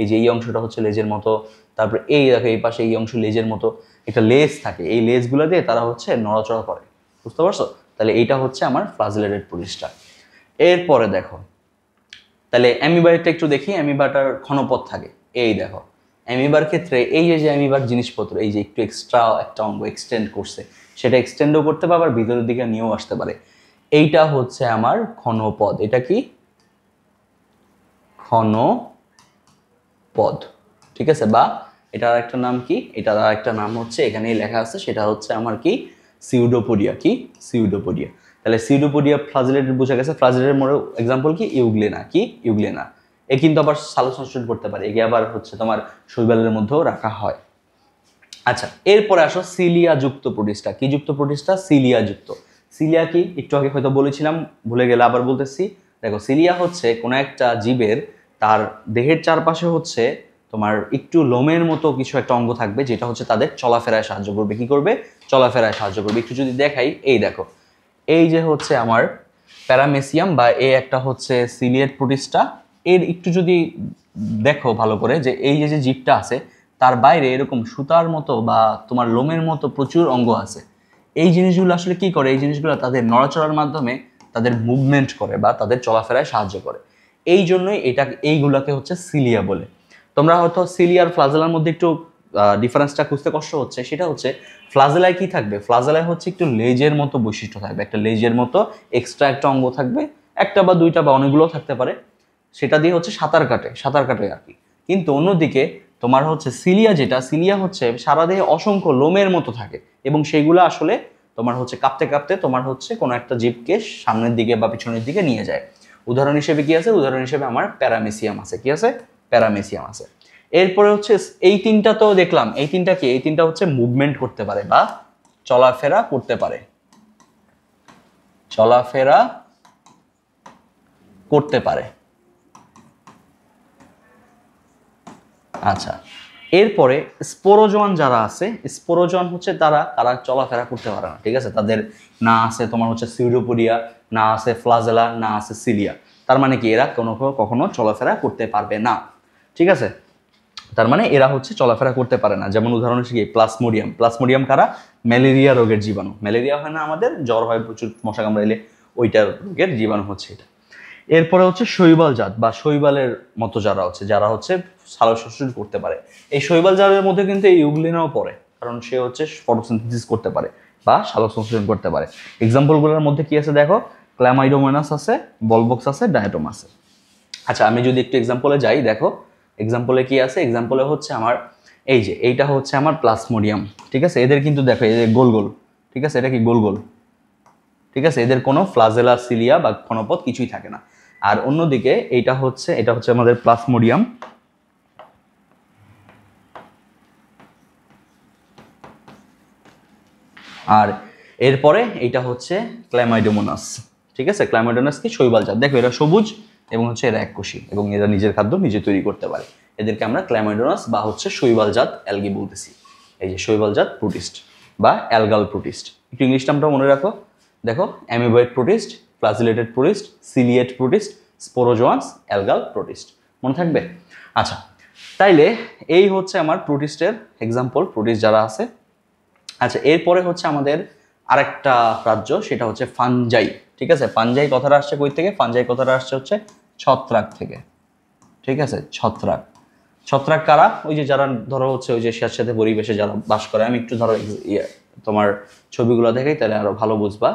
এই যে এই অংশটা হচ্ছে লেজের মতো। তারপরে এই দেখো এই পাশে এই অংশ লেজের মতো, একটা লেজ থাকে, এই লেজগুলো দিয়ে তারা হচ্ছে নড়াচড়া করে, বুঝতে পারছো? তাহলে এইটা হচ্ছে আমার ফ্লাজেলেটেড প্রোটিস্টা। এরপরে দেখো, তাহলে অ্যামিবারটা একটু দেখি। অ্যামিবাটার ক্ষণপথ থাকে, এই দেখো। অ্যামিবার ক্ষেত্রে এই যে অ্যামিবার জিনিসপত্র, এই যে একটু এক্সট্রা একটা অঙ্গ এক্সটেন্ড করছে, সেটা এক্সটেন্ডও করতে পারে, আবার ভিতরের দিকে নিয়েও আসতে পারে। এইটা হচ্ছে আমার ক্ষণপদ। এটা কি? ক্ষণপদ, ঠিক আছে। বা এটার একটা নাম কি? এটার একটা নাম হচ্ছে এখানেই লেখা আছে, সেটা হচ্ছে আমার কি? সিউডোপোডিয়া। কি? সিউডোপোডিয়া। তাহলে সিউডোপোডিয়া ফ্লাজেলেটেড বোঝা গেছে। ফ্লাজেলেটের মোড়ে এক্সাম্পল কি? ইউগ্লেনা। কি? ইউগ্লেনা। এ কিন্তু আবার সালোকসংশ্লেষণ করতে পারে, একে আবার হচ্ছে তোমার শৈবালের মধ্যেও রাখা হয়। আচ্ছা, এরপরে আসো সিলিয়া যুক্ত প্রোটিস্টা। কি যুক্ত প্রোটিস্টা? সিলিয়া যুক্ত। সিলিয়া কি? একটু আগে হয়তো বলেছিলাম, ভুলে গেলে আবার বলতেছি। দেখো সিলিয়া হচ্ছে কোনো একটা জীবের তার দেহের চারপাশে হচ্ছে তোমার একটু লোমের মতো কিছু একটা অঙ্গ থাকবে, যেটা হচ্ছে তাদের চলাফেরায় সাহায্য করবে। কি করবে? চলাফেরায় সাহায্য করবে। একটু যদি দেখাই, এই দেখো, এই যে হচ্ছে আমার প্যারামেসিয়াম বা এই একটা হচ্ছে সিলিয়েট প্রোটিস্টা, এর একটু যদি দেখো ভালো করে, যে এই যে যে জীবটা আছে তার বাইরে এরকম সুতার মতো বা তোমার লোমের মতো প্রচুর অঙ্গ আছে। এই জিনিসগুলো আসলে কি করে? এই জিনিসগুলো তাদের নড়াচড়ার মাধ্যমে তাদের মুভমেন্ট করে বা তাদের চলাফেরায় সাহায্য করে। এই জন্যই এইগুলাকে হচ্ছে সিলিয়া বলে। তোমরা হয়তো সিলিয়া আর ফ্লাজেলার মধ্যে একটু ডিফারেন্সটা খুঁজতে কষ্ট হচ্ছে। সেটা হচ্ছে ফ্লাজেলায় কি থাকবে? ফ্লাজেলায় হচ্ছে একটু লেজের মতো বৈশিষ্ট্য থাকবে, একটা লেজের মতো এক্সট্রা একটা অঙ্গ থাকবে, একটা বা দুইটা বা অনেকগুলো থাকতে পারে, সেটা দিয়ে হচ্ছে সাঁতার কাটে আর কি। কিন্তু অন্যদিকে তোমার হচ্ছে সিলিয়া হচ্ছে সারা দেহে অসংখ্য লোমের মতো থাকে, এবং সেইগুলো আসলে তোমার হচ্ছে কাঁপতে কাঁপতে তোমার হচ্ছে কোনো একটা জীবকে সামনের দিকে বা পিছনের দিকে নিয়ে যায়। উদাহরণ হিসেবে কি আছে? উদাহরণ হিসেবে আমার প্যারামেসিয়াম আছে। কি আছে? প্যারামেসিয়াম আছে। এরপরে হচ্ছে এই তিনটা তো দেখলাম, এই তিনটা কি? এই তিনটা হচ্ছে মুভমেন্ট করতে পারে বা চলাফেরা করতে পারে, চলাফেরা করতে পারে। আচ্ছা, এরপরে স্পোরোজোয়ান যারা আছে, স্পোরোজোয়ান হচ্ছে তারা চলাফেরা করতে পারে না। ঠিক আছে, তাদের না আছে তোমার হচ্ছে সিউডোপোডিয়া, না আছে ফ্লাজেলা, না আছে সিলিয়া। তার মানে কি? এরা কখনো চলাফেরা করতে পারবে না। ঠিক আছে, তার মানে এরা হচ্ছে চলাফেরা করতে পারে না। যেমন উদাহরণ হিসেবে প্লাসমোডিয়াম কারা? ম্যালেরিয়া রোগের জীবাণু। ম্যালেরিয়া হয় না আমাদের, জ্বর হয় প্রচুর মশা কামড়াইলে, ওইটার রোগের জীবাণু হচ্ছে এটা। এরপরে হচ্ছে শৈবাল জাত বা শৈবালের মতো যারা হচ্ছে সালোকসংশ্লেষণ করতে পারে। এই শৈবাল জাতের মধ্যে কিন্তু এই ইউগ্লিনাও পড়ে, কারণ সে হচ্ছে ফটোসিনথেসিস করতে পারে বা সালোকসংশ্লেষণ করতে পারে। এক্সাম্পলগুলোর মধ্যে কি আছে দেখো? ক্ল্যামাইডোমোনাস আছে, বলবক্স আছে, ডায়াটোম আছে। আচ্ছা, আমি যদি একটু এক্সাম্পলে যাই, দেখো এক্সাম্পলে কি আছে? এক্সাম্পলে হচ্ছে আমার এই যে এইটা হচ্ছে আমার প্লাসমোডিয়াম। ঠিক আছে, এদের কিন্তু দেখো এদের গোল গোল। ঠিক আছে, এটা কি গোল গোল? ঠিক আছে, এদের কোনো ফ্লাজেলা, সিলিয়া বা ক্ষণপথ কিছুই থাকে না। আর অন্যদিকে এটা হচ্ছে আমাদের প্লাসমোডিয়াম। আর এরপরে এইটা হচ্ছে ক্ল্যামাইডোমোনাস। ঠিক আছে, ক্ল্যামাইডোনাস কি? শৈবাল জাত। দেখো এরা সবুজ এবং হচ্ছে এরা এককোষী এবং এরা নিজের খাদ্য নিজে তৈরি করতে পারে। এদেরকে আমরা ক্ল্যামাইডোনাস বা হচ্ছে শৈবাল জাত অ্যালগি বলতেছি। এই যে শৈবাল জাত প্রোটিস্ট বা অ্যালগাল প্রোটিস্ট। একটু ইংলিশ নামটা মনে রাখো। দেখো, amoeboid protist, flagellated protist, ciliate protist, sporozoans, algal protist. মনে থাকবে? আচ্ছা, তাইলে এই হচ্ছে আমার প্রোটিস্টের এক্সাম্পল, প্রোটিস্ট যারা আছে। আচ্ছা, এরপরে হচ্ছে আমাদের আরেকটা রাজ্য, সেটা হচ্ছে ফানজাই। ঠিক আছে, ফানজাই কথাটা আসছে কই থেকে? ফানজাই কথাটা আসছে হচ্ছে ছত্রাক থেকে। ঠিক আছে, ছত্রাক। ছত্রাক কারা? ওই যে যারা ধরো হচ্ছে ওই যে স্যাঁতস্যাঁতে পরিবেশে যারা বাস করে। আমি একটু ধরো তোমার ছবিগুলো দেখাই, তাহলে আরো ভালো বুঝবা।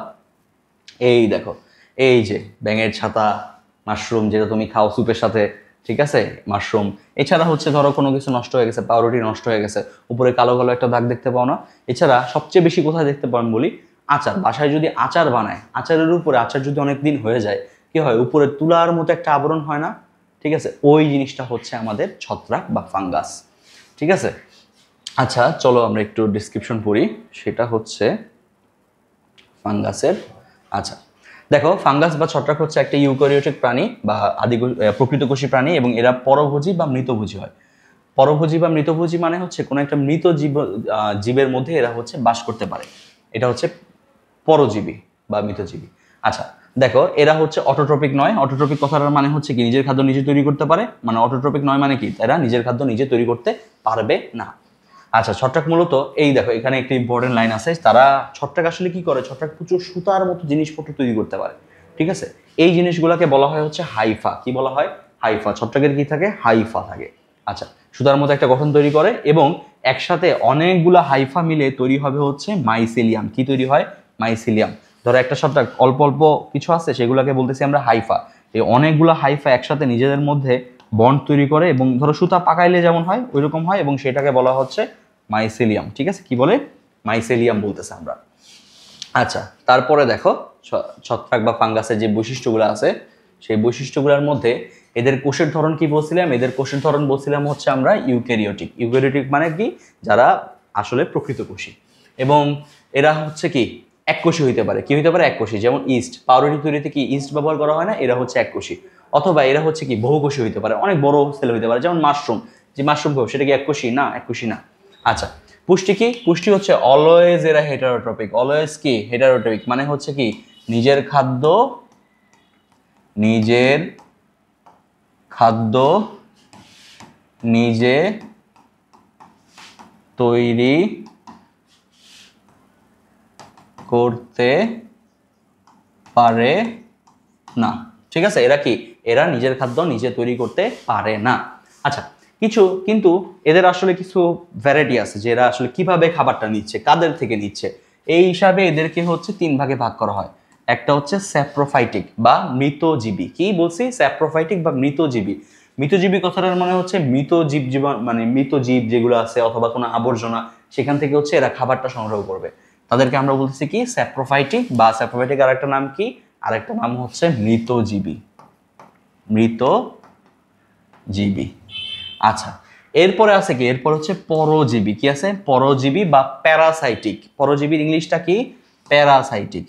এই দেখো, এই যে ব্যাঙের ছাতা, মাশরুম যেটা তুমি খাও স্যুপের সাথে। ঠিক আছে, মাশরুম। এছাড়া হচ্ছে ধরো কোনো কিছু নষ্ট হয়ে গেছে, পাউরুটি নষ্ট হয়ে গেছে, উপরে কালো কালো একটা দাগ দেখতে পাও না? এছাড়া সবচেয়ে বেশি কোথায় দেখতে পান বলি? আচার। বাসায় যদি আচার বানায়, আচারের উপরে আচার যদি অনেক দিন হয়ে যায়, কি হয়? উপরে তুলার মতো একটা আবরণ হয় না? ঠিক আছে, ওই জিনিসটা হচ্ছে আমাদের ছত্রাক বা ফাঙ্গাস। ঠিক আছে, আচ্ছা চলো আমরা একটু ডিসক্রিপশন পড়ি। সেটা হচ্ছে ফাঙ্গাসের। আচ্ছা, দেখো ফাঙ্গাস বা ছত্রাক হচ্ছে একটা ইউক্যারিওটিক প্রাণী বা প্রকৃতকোষী প্রাণী, এবং এরা পরভোজী বা মৃতভোজী হয়। পরভোজী বা মৃতভোজী মানে হচ্ছে কোনো একটা মৃত জীবের মধ্যে এরা হচ্ছে বাস করতে পারে। এটা হচ্ছে পরজীবী বা মৃতজীবী। আচ্ছা, দেখো এরা হচ্ছে অটোট্রপিক নয়। অটোট্রপিক কথাটার মানে হচ্ছে কি? নিজের খাদ্য নিজে তৈরি করতে পারে। মানে অটোট্রপিক নয় মানে কি? এরা নিজের খাদ্য নিজে তৈরি করতে পারবে না। আচ্ছা, ছত্রাক মূলত এই দেখো এখানে একটি ইম্পর্টেন্ট লাইন আছে। তারা ছত্রাক আসলে কি করে? ছত্রাক প্রচুর সুতার মতো জিনিসপত্র তৈরি করতে পারে। ঠিক আছে, এই জিনিসগুলোকে বলা হয় হচ্ছে হাইফা। কি বলা হয়? হাইফা। ছত্রাকের কি থাকে? হাইফা থাকে। আচ্ছা, সুতার মতো একটা গঠন তৈরি করে এবং একসাথে অনেকগুলা হাইফা মিলে তৈরি হবে হচ্ছে মাইসেলিয়াম। কি তৈরি হয়? মাইসেলিয়াম। ধরো একটা ছত্রাক অল্প অল্প কিছু আছে, সেগুলোকে বলতেছি আমরা হাইফা। এই অনেকগুলো হাইফা একসাথে নিজেদের মধ্যে বন্ড তৈরি করে এবং ধরো সুতা পাকাইলে যেমন হয় ওইরকম হয়, এবং সেটাকে বলা হচ্ছে মাইসেলিয়াম। ঠিক আছে, কি বলে? মাইসেলিয়াম বলতেছে আমরা। আচ্ছা, তারপরে দেখো ছত্রাক বা ফাঙ্গাসের যে বৈশিষ্ট্যগুলো আছে, সেই বৈশিষ্ট্যগুলোর মধ্যে এদের কোষের ধরন কি বলছিলাম? এদের কোষের ধরন বলছিলাম হচ্ছে আমরা ইউক্যারিওটিক। ইউক্যারিওটিক মানে কি? যারা আসলে প্রকৃতকোষী। এবং এরা হচ্ছে কি? এককোষী হইতে পারে। কি হইতে পারে? এককোষী। যেমন ইস্ট, পাউরুটি তৈরিতে কি ইস্ট ব্যবহার করা হয় না? এরা হচ্ছে এককোষী। অথবা এরা হচ্ছে কি বহুকোষী হইতে পারে, অনেক বড় সেল হইতে পারে। যেমন মাশরুম, যে মাশরুম খাবো সেটা কি এককোষী? না, এককোষী না। আচ্ছা, পুষ্টি কি? পুষ্টি হচ্ছে অলওয়েজ এরা হেটারোট্রপিক। অলওয়েজ কি? হেটারোট্রপিক, মানে হচ্ছে কি নিজের খাদ্য নিজে তৈরি করতে পারে না। ঠিক আছে, এরা কি? এরা নিজের খাদ্য নিজে তৈরি করতে পারে না। আচ্ছা, কিন্তু এদের আসলে কিছু ভ্যারাইটি আছে যে এরা আসলে কিভাবে খাবারটা নিচ্ছে, কাদের থেকে নিচ্ছে। এই হিসাবে এদেরকে হচ্ছে 3 ভাগে ভাগ করা হয়। একটা হচ্ছে স্যাপ্রোফাইটিক বা মৃতজীবী। কি বলছি? স্যাপ্রোফাইটিক বা মৃতজীবী। মৃতজীবী কথাটার মানে হচ্ছে মৃত জীবন, মানে মৃত জীব যেগুলো আছে অথবা কোনো আবর্জনা, সেখান থেকে হচ্ছে এরা খাবারটা সংগ্রহ করবে। তাদেরকে আমরা বলতেছি কি? স্যাপ্রোফাইটিক। বা স্যাপ্রোফাইটিক আরেকটা নাম কি? আরেকটা নাম হচ্ছে মৃতজীবী। মৃতজীবী। আচ্ছা, এরপরে আছে কি? এরপর হচ্ছে পরজীবী। কি আছে? পরজীবী বা প্যারাসাইটিক। পরজীবীর ইংলিশটা কি? প্যারাসাইটিক।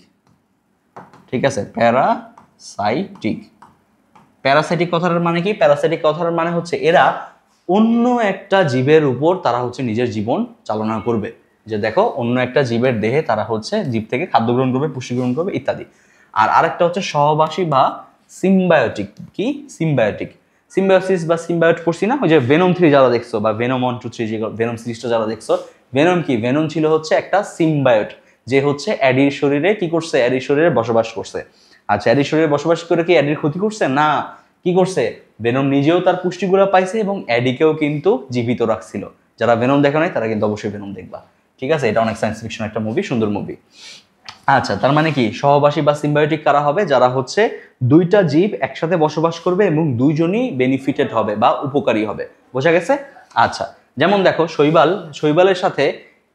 ঠিক আছে, প্যারাসাইটিক। প্যারাসাইটিক কথার মানে কি? প্যারাসাইটিক কথার মানে হচ্ছে এরা অন্য একটা জীবের উপর তারা হচ্ছে নিজের জীবন চালনা করবে। যে দেখো, অন্য একটা জীবের দেহে তারা হচ্ছে জীব থেকে খাদ্য গ্রহণ করবে, পুষ্টি গ্রহণ করবে ইত্যাদি। আর আরেকটা হচ্ছে সহবাসী বা সিম্বায়োটিক। কি? সিম্বায়োটিক। সিম্বায়োসিস বা সিম্বায়োট পড়ছি না? ওই যে ভেনম 3 যারা দেখছো বা ভেনম 1 2 3, যে ভেনম সিরিজটা যারা দেখছো, ভেনম কি? ভেনম ছিল হচ্ছে একটা সিম্বায়োট, যে হচ্ছে অ্যাডির শরীরে কি করছে? অ্যাডির শরীরে বসবাস করছে। আচ্ছা, অ্যাডির শরীরে বসবাস করে কি অ্যাডির ক্ষতি করছে? না। কি করছে? ভেনম নিজেও তার পুষ্টিগুলো পাইছে এবং অ্যাডিকেও কিন্তু জীবিত রাখছিল। যারা ভেনম দেখো নাই তারা কিন্তু অবশ্যই ভেনম দেখবা। ঠিক আছে, এটা অনেক সায়েন্স ফিকশন একটা মুভি, সুন্দর মুভি। আচ্ছা, তার মানে কি সহবাসী বা সিম্বায়োটিক কারা হবে? যারা হচ্ছে দুইটা জীব একসাথে বসবাস করবে এবং দুইজনই বেনিফিটেড হবে বা উপকারী হবে। বোঝা গেছে? আচ্ছা, যেমন দেখো শৈবালের সাথে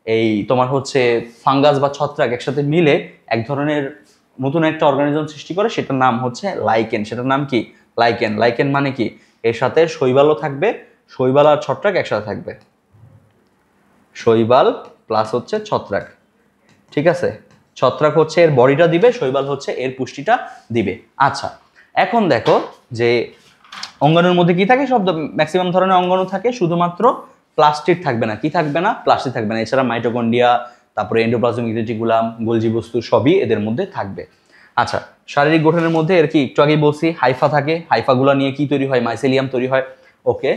এই তোমার হচ্ছে ফাঙ্গাস বা ছত্রাক একসাথে মিলে এক ধরনের নতুন একটা অর্গানিজম সৃষ্টি করে, সেটার নাম হচ্ছে লাইকেন। সেটার নাম কি? লাইকেন। লাইকেন মানে কি? এর সাথে শৈবালও থাকবে, শৈবাল আর ছত্রাক একসাথে থাকবে। শৈবাল প্লাস হচ্ছে ছত্রাক। ঠিক আছে, ছত্রাক হচ্ছে এর বডিটা দিবে, শৈবাল হচ্ছে এর পুষ্টিটা দিবে। আচ্ছা, এখন দেখো যে অঙ্গাণুর মধ্যে কি থাকে? সব ম্যাক্সিমাম ধরনের অঙ্গাণু থাকে, শুধুমাত্র প্লাস্টিড থাকবে না। কি থাকবে না? প্লাস্টিড থাকবে না। এছাড়া মাইটোকন্ড্রিয়া, তারপরে এন্ডোপ্লাজমিক রেটিকুলাম, গোলজি বস্তু সবই এদের মধ্যে থাকবে। আচ্ছা, শারীরিক গঠনের মধ্যে এর কি একটু আগেই বলছি হাইফা থাকে। হাইফাগুলো নিয়ে কি তৈরি হয়? মাইসেলিয়াম তৈরি হয়। ওকে,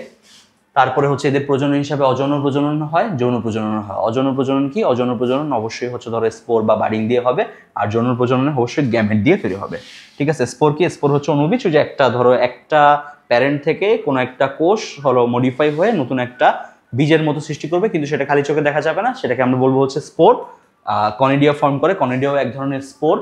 তারপরে হচ্ছে এদের প্রজনন হিসাবে অযৌন প্রজনন হয়, যৌন প্রজনন হয়। অযৌন প্রজনন কি? অযৌন প্রজনন অবশ্যই হচ্ছে ধরো স্পোর বা বাডিং দিয়ে হবে, আর যৌন প্রজনন অবশ্যই গ্যামেট দিয়ে তৈরি হবে। ঠিক আছে, স্পোর কি? স্পোর হচ্ছে অণুবীজ, যে একটা ধরো একটা প্যারেন্ট থেকে কোনো একটা কোষ হলো মডিফাই হয়ে নতুন একটা বীজের মতো সৃষ্টি করবে, কিন্তু সেটা খালি চোখে দেখা যাবে না, সেটাকে আমরা বলবো হচ্ছে স্পোর। কনিডিয়া ফর্ম করে, কনিডিয়াও এক ধরনের স্পোর।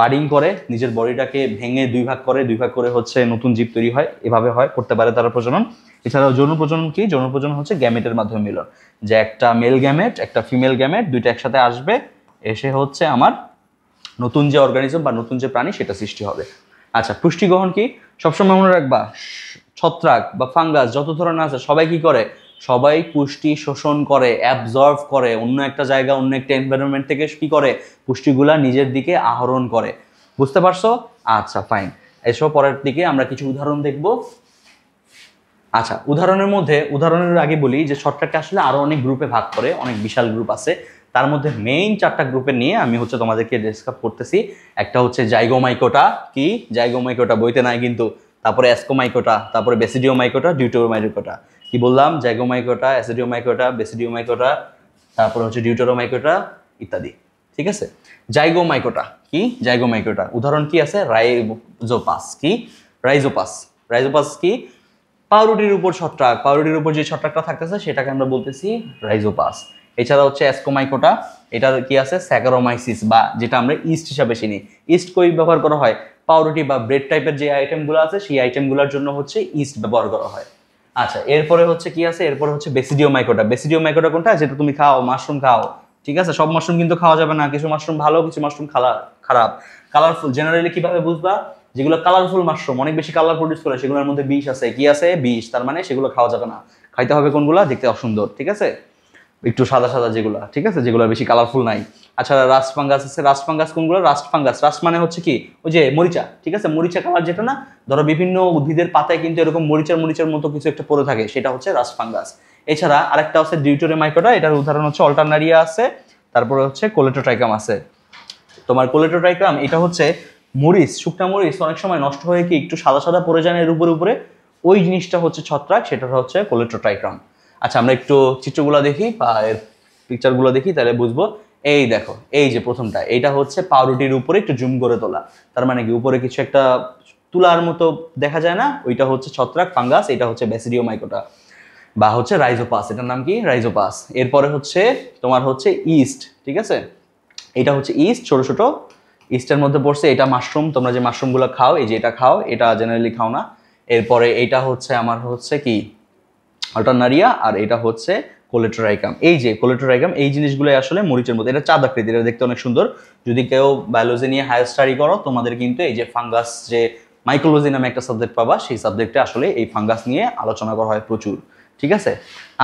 বাডিং করে, নিজের বডিটাকে ভেঙে 2 ভাগ করে, 2 ভাগ করে হচ্ছে নতুন জীব তৈরি হয়, এভাবে হয়, করতে পারে তারা প্রজনন। এছাড়াও যৌন প্রজনন কি? যৌন প্রজনন হচ্ছে গ্যামেটের মাধ্যমে মিলন, যে একটা মেল গ্যামেট একটা ফিমেল গ্যামেট দুইটা একসাথে আসবে, এসে হচ্ছে আমার নতুন যে অর্গানিজম বা নতুন যে প্রাণী সেটা সৃষ্টি হবে। আচ্ছা, পুষ্টি গ্রহণ কি? সবসময় মনে রাখবা, ছত্রাক বা ফাঙ্গাস যত ধরনের আছে সবাই কি করে? সবাই পুষ্টি শোষণ করে, অ্যাবজর্ভ করে, অন্য একটা জায়গা, অন্য একটা এনভায়রনমেন্ট থেকে কি করে? পুষ্টিগুলা নিজের দিকে আহরণ করে। বুঝতে পারছো? আচ্ছা, ফাইন। এসব পরের দিকে আমরা কিছু উদাহরণ দেখব। আচ্ছা, উদাহরণের আগে বলি যে ছত্রাকটা আসলে আরো অনেক গ্রুপে ভাগ করে, অনেক বিশাল গ্রুপ আছে। তার মধ্যে মেইন 4টা গ্রুপে নিয়ে আমি হচ্ছে তোমাদেরকে ডিসকাস করতেছি। একটা হচ্ছে জাইগোমাইকোটা। কি? জাইগোমাইকোটা বইতে নাই কিন্তু। তারপরে অ্যাসকোমাইকোটা, তারপরে বেসিডিওমাইকোটা, ডিউটোরোমাইকোটা। কি বললাম? জাইগোমাইকোটা, অ্যাসিডিওমাইকোটা, বেসিডিওমাইকোটা, তারপরে হচ্ছে ডিউটোরোমাইকোটা ইত্যাদি। ঠিক আছে, জাইগোমাইকোটা কি? জাইগোমাইকোটা উদাহরণ কি আছে? রাইজোপাস। কি? রাইজোপাস। রাইজোপাস কি? পাউরুটির উপর ছত্রাক, পাউরুটির উপর যে ছত্রাকটা থাকতেছে সেটাকে আমরা বলতেছি রাইজোপাস। এছাড়া হচ্ছে অ্যাসকোমাইকোটা, এটার কি আছে? স্যাকারোমাইসিস, বা যেটা আমরা ইস্ট হিসাবে চিনি। ইস্ট কই ব্যবহার করা হয়? পাউরুটি বা ব্রেড টাইপের যে আইটেমগুলো আছে সেই আইটেমগুলোর জন্য হচ্ছে ইস্ট ব্যবহার করা হয়। আচ্ছা, এরপরে হচ্ছে কি আছে? এরপরে হচ্ছে বেসিডিওমাইকোটা। বেসিডিওমাইকোটা কোনটা? যেটা তুমি খাও, মাশরুম খাও। ঠিক আছে, সব মাশরুম কিন্তু খাওয়া যাবে না, কিছু মাশরুম ভালো, কিছু মাশরুম খারাপ। কালারফুল, জেনারেলি কিভাবে বুঝবা? যেগুলো কালারফুল মাশরুম, অনেক বেশি কালার প্রডিউস করে, সেগুলোর মধ্যে বিষ আছে। কি আছে? বিষ। তার মানে সেগুলো খাওয়া যাবে না। খাইতে হবে কোনগুলা? দেখতে অসুন্দর। ঠিক আছে, একটু সাদা সাদা যেগুলো, ঠিক আছে, যেগুলো বেশি কালারফুল নাই। আচ্ছা, রাস্ট ফাঙ্গাস আছে। রাস্ট ফাঙ্গাস কোনগুলো? রাস্ট ফাঙ্গাস, রাস্ট মানে হচ্ছে কি ওই যে মরিচা, ঠিক আছে, মরিচা কালার যেটা না, ধরো বিভিন্ন উদ্ভিদের পাতায় কিন্তু এরকম মরিচার মরিচার মতো কিছু একটা পড়ে থাকে, সেটা হচ্ছে রাস্ট ফাঙ্গাস। এছাড়া আরেকটা হচ্ছে ডিউটোরিমাইকোটা, এটার উদাহরণ হচ্ছে অল্টারনারিয়া আছে, তারপরে হচ্ছে কোলেটোট্রাইকাম আছে। তোমার কোলেটোট্রাইকাম এটা হচ্ছে মরিচ, শুকনা মরিচ অনেক সময় নষ্ট হয়ে কি একটু সাদা সাদা পড়ে যায় এর উপরে উপরে, ওই জিনিসটা হচ্ছে ছত্রাক, সেটা হচ্ছে কোলেটোট্রাইকাম। আচ্ছা, আমরা একটু চিত্রগুলো দেখি বা এর পিকচারগুলো দেখি, তাহলে বুঝবো। এই দেখো, এই যে প্রথমটা, এইটা হচ্ছে পাউরুটির উপরে একটু জুম করে তোলা, তার মানে কি উপরে কিছু একটা তুলার মতো দেখা যায় না, ওইটা হচ্ছে ছত্রাক ফাঙ্গাস, এটা হচ্ছে ব্যাসিডিওমাইকোটা বা হচ্ছে রাইজোপাস, এটার নাম কি রাইজোপাস। এরপরে হচ্ছে তোমার হচ্ছে ইস্ট, ঠিক আছে, এটা হচ্ছে ইস্ট, ছোট ছোট ইস্টের মধ্যে পড়ছে। এটা মাশরুম, তোমরা যে মাশরুমগুলো খাও, এই যে এটা খাও, এটা জেনারেলি খাও না। এরপরে এইটা হচ্ছে আমার হচ্ছে কি অল্টারনারিয়া, আর এটা হচ্ছে কোলেটোরাইকাম। এই যে কোলেটোরাইকাম, এই জিনিসগুলো আসলে মরিচের মধ্যে, এটা চাঁদ আকৃতির, এটা দেখতে অনেক সুন্দর। যদি কেউ বায়োলজি নিয়ে হায়ার স্টাডি করো, তোমাদের কিন্তু এই যে ফাঙ্গাস, যে মাইকোলজি নামে একটা সাবজেক্ট পাবা, সেই সাবজেক্টে আসলে এই ফাঙ্গাস নিয়ে আলোচনা করা হয় প্রচুর, ঠিক আছে।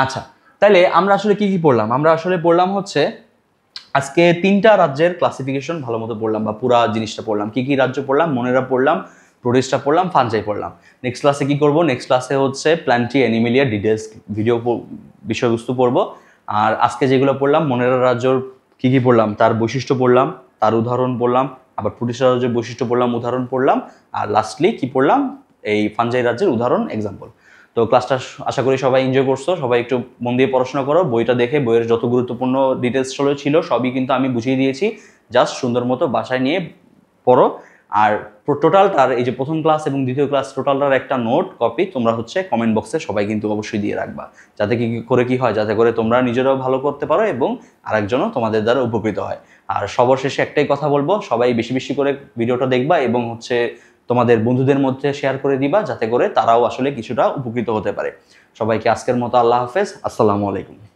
আচ্ছা, তাহলে আমরা আসলে কি কি পড়লাম? আমরা আসলে পড়লাম হচ্ছে আজকে 3টা রাজ্যের ক্লাসিফিকেশন ভালো মতো পড়লাম, বা পুরা জিনিসটা পড়লাম। কি কি রাজ্য পড়লাম? মনেরা পড়লাম, প্রোটিস্টা পড়লাম, ফানজাই পড়লাম। নেক্সট ক্লাসে কি করব? নেক্সট ক্লাসে হচ্ছে প্ল্যান্টি অ্যানিমেলিয়া ডিটেলস ভিডিও বিষয়বস্তু পড়ব। আর আজকে যেগুলো পড়লাম, মনেরা রাজ্যর কি কি পড়লাম, তার বৈশিষ্ট্য পড়লাম, তার উদাহরণ পড়লাম, আবার প্রোটিস্টা রাজ্যের বৈশিষ্ট্য পড়লাম, উদাহরণ পড়লাম, আর লাস্টলি কি পড়লাম? এই ফানজাই রাজ্যের উদাহরণ, এক্সাম্পল। তো ক্লাসটা আশা করি সবাই এনজয় করছো, সবাই একটু মন দিয়ে পড়াশোনা করো, বইটা দেখে বইয়ের যত গুরুত্বপূর্ণ ডিটেলস ছিল সবই কিন্তু আমি বুঝিয়ে দিয়েছি, জাস্ট সুন্দর মতো বাসায় নিয়ে পড়ো। আর টোটালটার এই যে প্রথম ক্লাস এবং দ্বিতীয় ক্লাস টোটালটার একটা নোট কপি তোমরা হচ্ছে কমেন্ট বক্সে সবাই কিন্তু অবশ্যই দিয়ে রাখবা, যাতে কি করে কি হয়, যাতে করে তোমরা নিজেরাও ভালো করতে পারো এবং আরেকজনও তোমাদের দ্বারা উপকৃত হয়। আর সবার শেষে একটাই কথা বলবো, সবাই বেশি বেশি করে ভিডিওটা দেখবা এবং হচ্ছে তোমাদের বন্ধুদের মধ্যে শেয়ার করে দিবা, যাতে করে তারাও আসলে কিছুটা উপকৃত হতে পারে। সবাইকে আজকের মতো আল্লাহ হাফেজ, আসসালামু আলাইকুম।